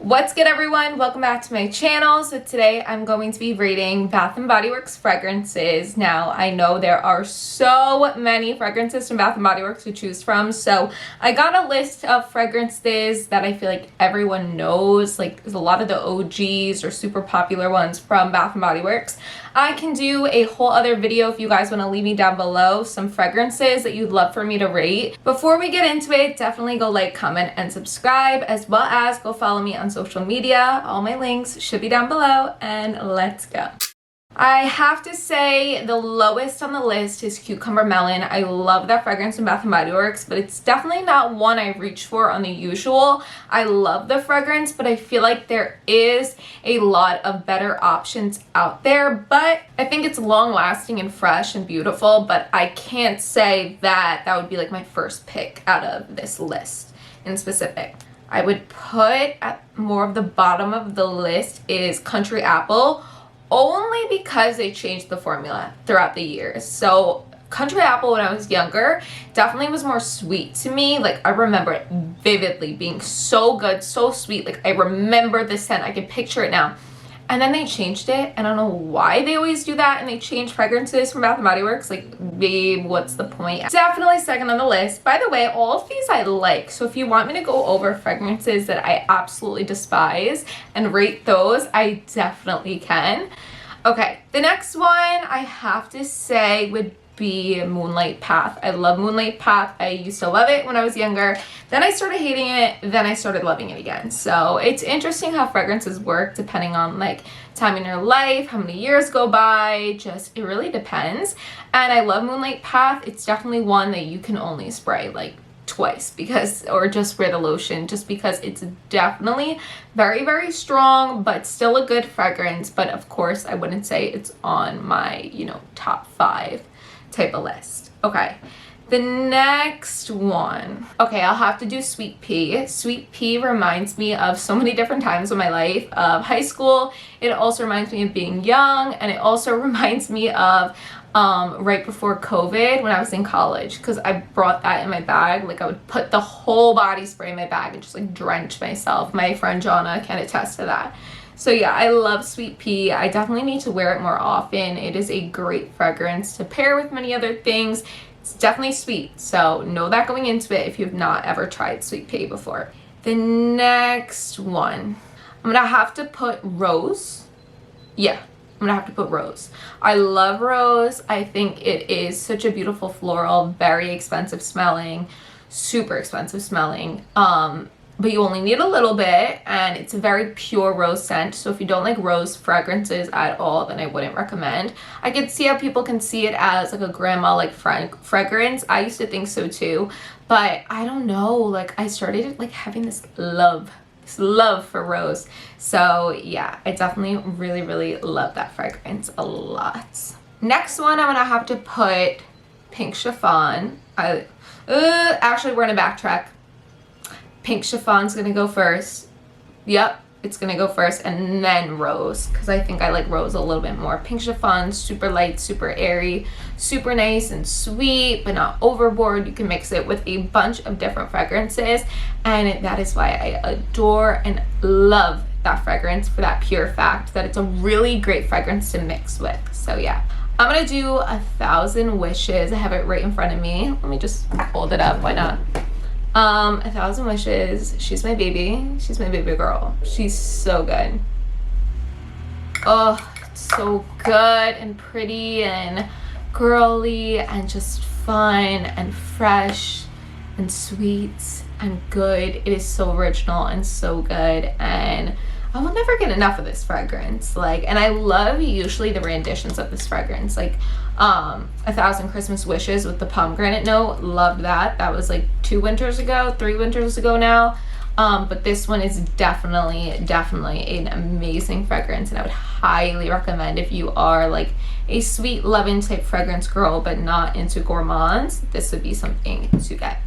What's good, everyone? Welcome back to my channel. So today I'm going to be rating Bath & Body Works fragrances. Now, I know there are so many fragrances from Bath & Body Works to choose from, so I got a list of fragrances that I feel like everyone knows. Like, there's a lot of the OGs or super popular ones from Bath & Body Works. I can do a whole other video if you guys want to leave me down below some fragrances that you'd love for me to rate. Before we get into it, definitely go like, comment, and subscribe, as well as go follow me on social media. All my links should be down below, and let's go. I have to say the lowest on the list is Cucumber Melon. I love that fragrance in Bath & Body Works, but it's definitely not one I reach for on the usual. I love the fragrance, but I feel like there is a lot of better options out there, but I think it's long lasting and fresh and beautiful, but I can't say that that would be like my first pick out of this list in specific. I would put at more of the bottom of the list is Country Apple, only because they changed the formula throughout the years. So Country Apple, when I was younger, definitely was more sweet to me. Like, I remember it vividly being so good, so sweet. Like, I remember the scent. I can picture it now. And then they changed it. I don't know why they always do that, and they change fragrances from Bath & Body Works. Like, babe, what's the point? Definitely second on the list. By the way, all of these I like. So if you want me to go over fragrances that I absolutely despise and rate those, I definitely can. Okay, the next one I have to say would be Moonlight Path. I love Moonlight Path. I used to love it when I was younger. Then I started hating it. Then I started loving it again. So it's interesting how fragrances work depending on like time in your life, how many years go by. Just, it really depends. And I love Moonlight Path. It's definitely one that you can only spray like twice, because, or just spray the lotion, just because it's definitely very, very strong, but still a good fragrance. But of course, I wouldn't say it's on my, top 5 type of list. Okay, the next one. Okay, I'll have to do Sweet Pea. Sweet Pea reminds me of so many different times in my life, of high school. It also reminds me of being young, and it also reminds me of right before COVID when I was in college, because I brought that in my bag. Like, I would put the whole body spray in my bag and just like drench myself. My friend Jonna can attest to that. So yeah, I love Sweet Pea. I definitely need to wear it more often. It is a great fragrance to pair with many other things. It's definitely sweet, so know that going into it if you've not ever tried Sweet Pea before. The next one, I'm gonna have to put Rose. Yeah, I'm gonna have to put Rose. I love Rose. I think it is such a beautiful floral, very expensive smelling, super expensive smelling. But you only need a little bit, and it's a very pure rose scent. So if you don't like rose fragrances at all, then I wouldn't recommend. I could see how people can see it as like a grandma like fragrance. I used to think so too, but I don't know, like I started like having this love for rose. So yeah, I definitely really love that fragrance a lot. Next one, I'm gonna have to put Pink Chiffon. Actually, we're gonna backtrack. Pink Chiffon's gonna go first. Yep, it's gonna go first, and then Rose, because I think I like Rose a little bit more. Pink Chiffon, super light, super airy, super nice and sweet, but not overboard. You can mix it with a bunch of different fragrances, and that is why I adore and love that fragrance, for that pure fact that it's a really great fragrance to mix with. So yeah, I'm gonna do 1,000 Wishes. I have it right in front of me. Let me just hold it up, why not? 1,000 Wishes. She's my baby. She's my baby girl. She's so good. Oh, it's so good and pretty and girly and just fun and fresh and sweet and good. It is so original and so good, and I will never get enough of this fragrance. Like, and I love usually the renditions of this fragrance, like 1,000 Christmas Wishes with the pomegranate note. Loved that. That was like 3 winters ago now. But this one is definitely an amazing fragrance, and I would highly recommend if you are like a sweet loving type fragrance girl but not into gourmands, this would be something to get.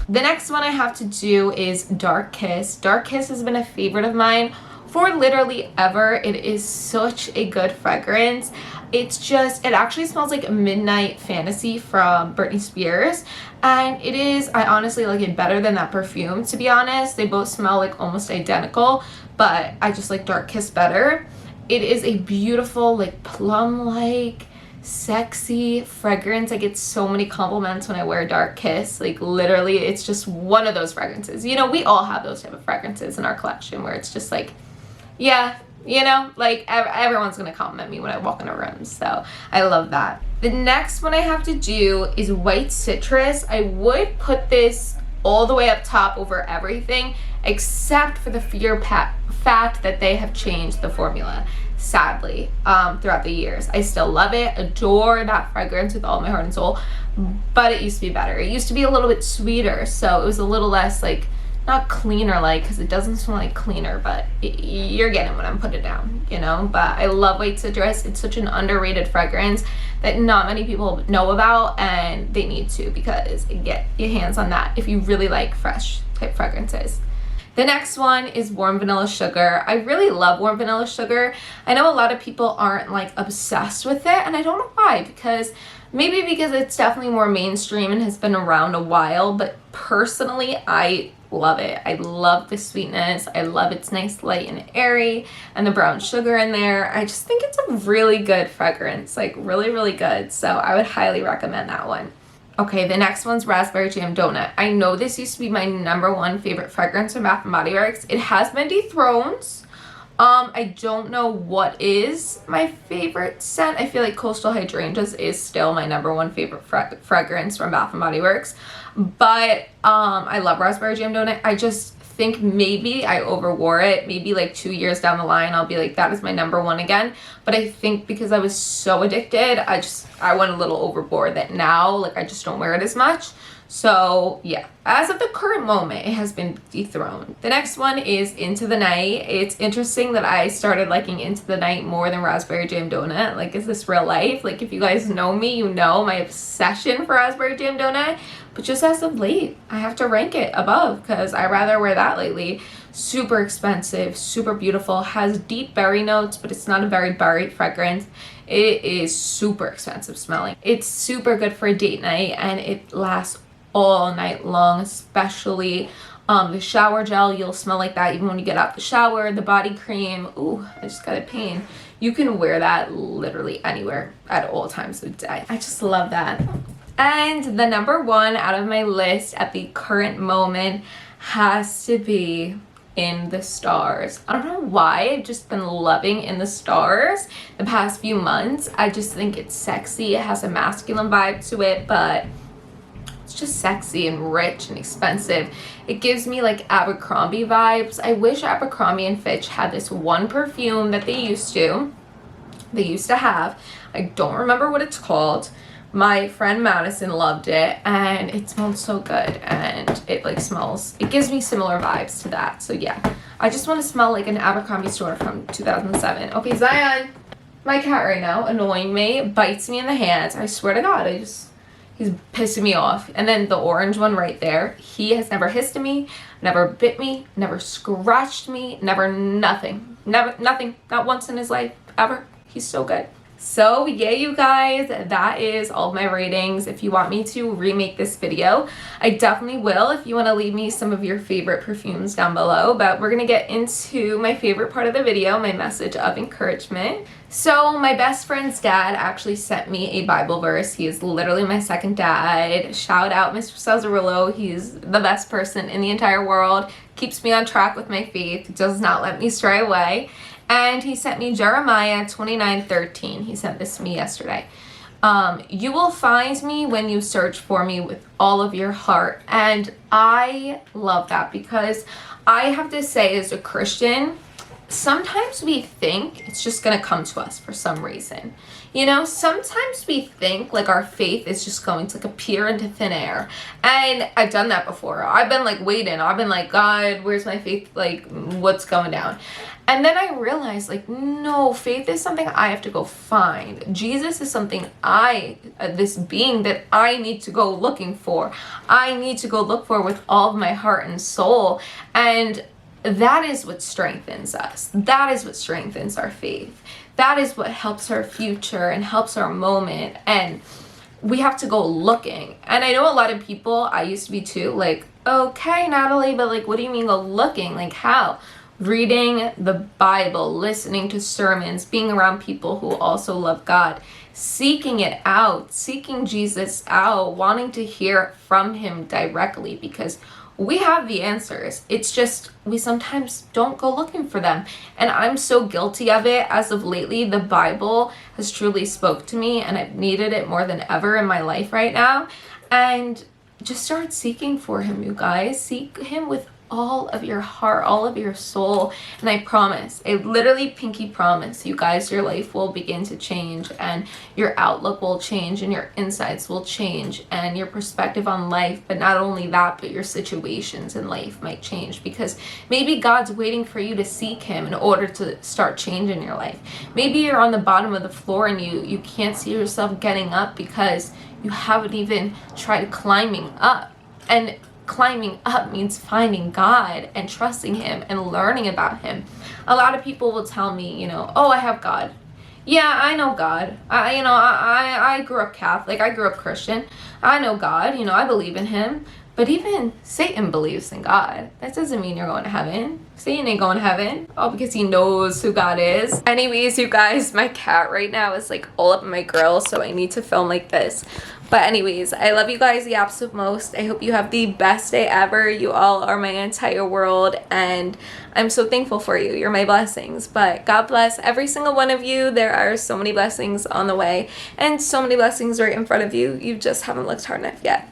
The next one I have to do is Dark Kiss. Dark Kiss has been a favorite of mine for literally ever. It is such a good fragrance. It's just, it actually smells like Midnight Fantasy from Britney Spears, and it is, I honestly like it better than that perfume, to be honest. They both smell like almost identical, but I just like Dark Kiss better. It is a beautiful, like plum-like, sexy fragrance. I get so many compliments when I wear Dark Kiss. Like literally, it's just one of those fragrances. You know, we all have those type of fragrances in our collection where it's just like, yeah, you know, like everyone's gonna compliment me when I walk in a room. So I love that. The next one I have to do is White Citrus. I would put this all the way up top over everything, except for the fact that they have changed the formula, sadly, throughout the years. I still love it, adore that fragrance with all my heart and soul, but it used to be better. It used to be a little bit sweeter, so it was a little less like, not cleaner like, because it doesn't smell like cleaner, but you're getting what I'm putting down, you know. But I love White Citrus. It's such an underrated fragrance that not many people know about, and they need to, because get your hands on that if you really like fresh type fragrances. The next one is Warm Vanilla Sugar. I really love Warm Vanilla Sugar. I know a lot of people aren't like obsessed with it, and I don't know why, because maybe because it's definitely more mainstream and has been around a while, but personally I love it. I love the sweetness. I love it's nice, light, and airy, and the brown sugar in there. I just think it's a really good fragrance, like really, really good. So I would highly recommend that one. Okay, the next one's Raspberry Jam Donut. I know this used to be my #1 favorite fragrance from Bath & Body Works. It has been dethroned. I don't know what is my favorite scent. I feel like Coastal Hydrangeas is still my #1 favorite fragrance from Bath & Body Works. But I love Raspberry Jam Donut. I just think maybe I overwore it. Maybe like 2 years down the line, I'll be like, that is my #1 again. But I think because I was so addicted, I went a little overboard that now, like, I just don't wear it as much. So yeah, as of the current moment, it has been dethroned. The next one is Into the Night. It's interesting that I started liking Into the Night more than Raspberry Jam Donut. Like, is this real life? Like, if you guys know me, you know my obsession for Raspberry Jam Donut. But just as of late, I have to rank it above because I rather wear that lately. Super expensive, super beautiful, has deep berry notes, but it's not a very berry fragrance. It is super expensive smelling. It's super good for a date night, and it lasts all night long, especially the shower gel. You'll smell like that even when you get out the shower. The body cream, ooh, I just got a pain. You can wear that literally anywhere at all times of the day. I just love that. And the #1 out of my list at the current moment has to be In the Stars. I don't know why, I've just been loving In the Stars the past few months. I just think it's sexy. It has a masculine vibe to it, but it's just sexy and rich and expensive. It gives me like Abercrombie vibes. I wish Abercrombie and Fitch had this one perfume that they used to have. I don't remember what it's called. My friend Madison loved it, and it smelled so good, and it like smells, it gives me similar vibes to that. So yeah, I just want to smell like an Abercrombie store from 2007. Okay, Zion, my cat right now, annoying me, bites me in the hands. I swear to God, he's pissing me off. And then the orange one right there, he has never hissed at me, never bit me, never scratched me, never nothing, not once in his life, ever. He's so good. So yeah, you guys, that is all of my ratings. If you want me to remake this video, I definitely will. If you want to leave me some of your favorite perfumes down below, but we're gonna get into my favorite part of the video, my message of encouragement. So my best friend's dad actually sent me a Bible verse. He is literally my second dad. Shout out Mr. Cesarillo. He's the best person in the entire world. Keeps me on track with my faith. Does not let me stray away. And he sent me Jeremiah 29:13. He sent this to me yesterday. You will find me when you search for me with all of your heart. And I love that, because I have to say, as a Christian, sometimes we think it's just going to come to us for some reason. You know, sometimes we think like our faith is just going to like appear into thin air. And I've done that before. I've been like waiting. I've been like, God, where's my faith? Like, what's going down? And then I realized, like, no, faith is something I have to go find. Jesus is something this being that I need to go looking for. I need to go look for with all of my heart and soul. And that is what strengthens us. That is what strengthens our faith. That is what helps our future and helps our moment. And we have to go looking. And I know a lot of people, I used to be too, like, okay, Natalie, but like, what do you mean go looking? Like, how? Reading the Bible, listening to sermons, being around people who also love God, seeking it out, seeking Jesus out, wanting to hear from him directly, because we have the answers. It's just we sometimes don't go looking for them. And I'm so guilty of it. As of lately, the Bible has truly spoke to me, and I've needed it more than ever in my life right now. And just start seeking for him, you guys. Seek him with all of your heart, all of your soul. And I promise, I literally pinky promise you guys, your life will begin to change, and your outlook will change, and your insights will change, and your perspective on life. But not only that, but your situations in life might change, because maybe God's waiting for you to seek him in order to start changing your life. Maybe you're on the bottom of the floor and you can't see yourself getting up because you haven't even tried climbing up. And climbing up means finding God and trusting him and learning about him. A lot of people will tell me, oh, I have God. Yeah, I know God. I grew up Catholic. I grew up Christian. I know God. I believe in him. But even Satan believes in God. That doesn't mean you're going to heaven. Satan ain't going to heaven. All because he knows who God is. Anyways, you guys, my cat right now is like all up in my grill, so I need to film like this. But anyways, I love you guys the absolute most. I hope you have the best day ever. You all are my entire world, and I'm so thankful for you. You're my blessings. But God bless every single one of you. There are so many blessings on the way, and so many blessings right in front of you. You just haven't looked hard enough yet.